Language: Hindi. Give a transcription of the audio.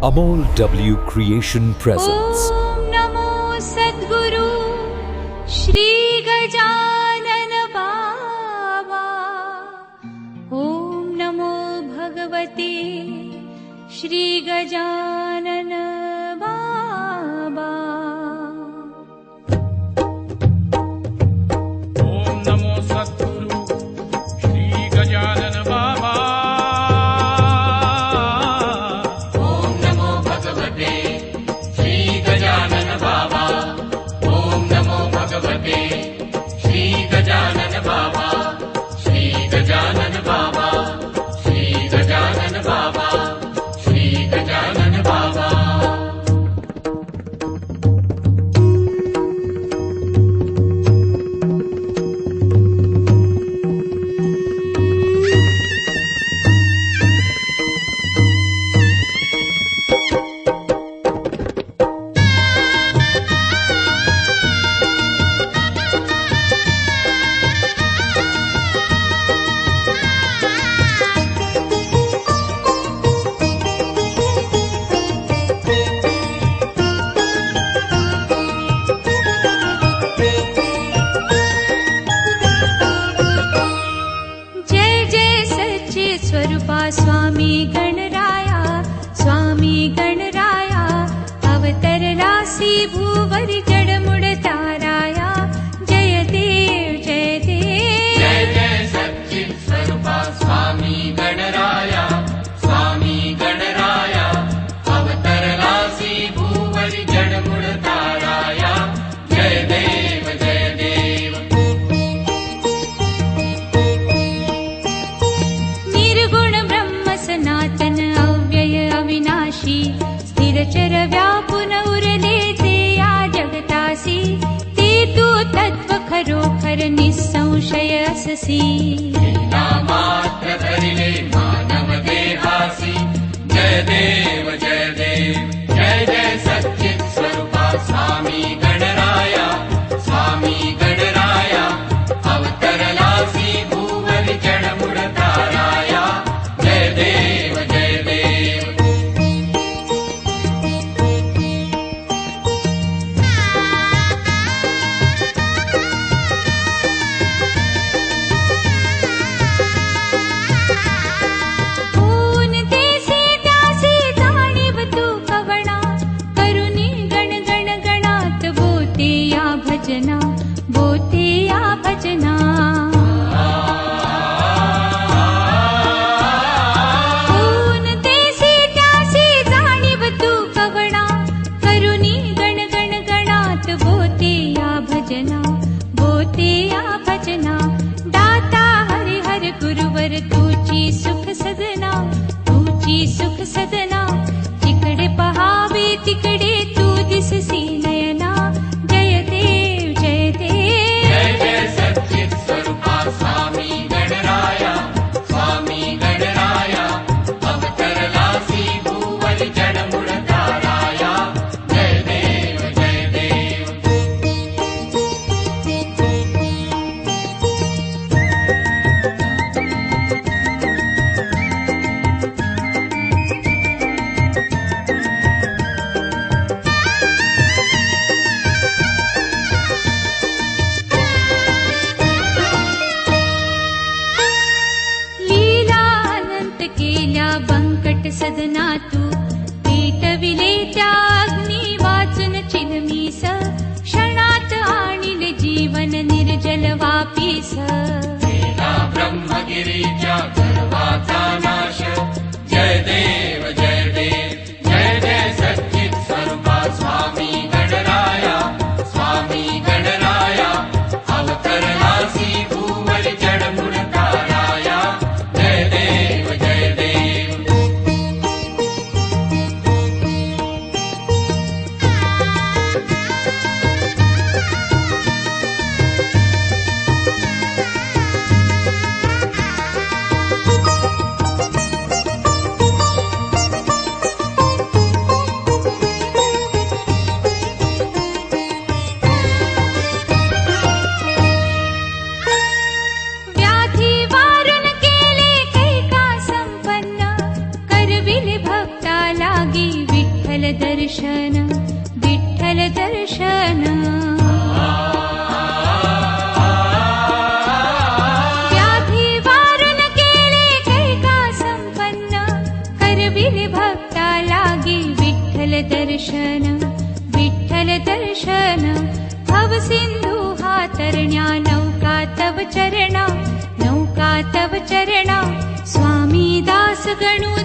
Amol W Creation presents ॐ नमो सद्गुरु श्री गजानन बाबा। ॐ नमो भगवते श्री गजानन बाबा। ओम नमो सद्गुरु श्री गजानन बाबा। ओम नमो भगवते श्री गजानन बाबा। ओम नमो भगवते श्री गजानन बाबा। श्री गजानन बाबा। श्री गजानन बाबा। श्री गजानन बाबा। जय जय सच्चे स्वरूपा स्वामी गणराया। स्वामी गणराया अवतरलासी भूवरि जडमुड ताराया। जय देव जय देव। जय जय सच्चित् स्वरूपा स्वामी गणराया। स्वामी गणराया अवतरलासी भूवरि जडमुड ताराया। जय देव जय देव। निर्गुण ब्रह्म सनातन अव्यय अविनाशी स्थिरचर व्यापुन उरले ते या जगतासी। ते तू तत्व खरोखर निसंशय अससी। नामात्र धरिले मानव देहासी। जय देव जय देव। जय जय सच्चित् स्वरूपा स्वामी गणराया। स्वामी गणराया अवतरलासी भूवरि जडमुड ताराया। जय देव जय देव। ऊन देसी त्यासी जाणीव तू कवणा। करुणी गण गण गणात बोते या भजना। बोते या भजना। ऊन देसी त्यासी जाणीव तू कवणा। करुणी गण गण गणात बोते या भजना। बोते या भजना। दाता हरि हर गुरुवर तुची सुख सदना। तुची सुख सदना। जिकडे पहावे तिकडे तू दिससी नयना। जय देव जय देव। जय जय सच्चित् स्वरूपा स्वामी गणराया। स्वामी गणराया अवतरलासी भूवरि जडमुड ताराया। जय देव जय देव। लीला अनंत केल्या बंकट सदना तू। पेटविले त्या अग्नी वाचून चिलमीस। क्षणात आणिले जीवन निर्जल वापीस। केला ब्रह्मगिरीच्या गर्वाचा नाश। जय देव जय देव। जय जय सच्चित् स्वरूपा स्वामी गणराया। स्वामी गणराया अवतरलासी भूवरि जडमुड ताराया। जय देव जय देव। लागे विठ्ठल दर्शन विठ्ठल दर्शन व्याधी वारण केले कैका संपन्न करविले भक्ता लागे विठ्ठल दर्शन विठ्ठल दर्शन भव सिंधू हा तरण्या नौका तव चरणा स्वामी दास गणू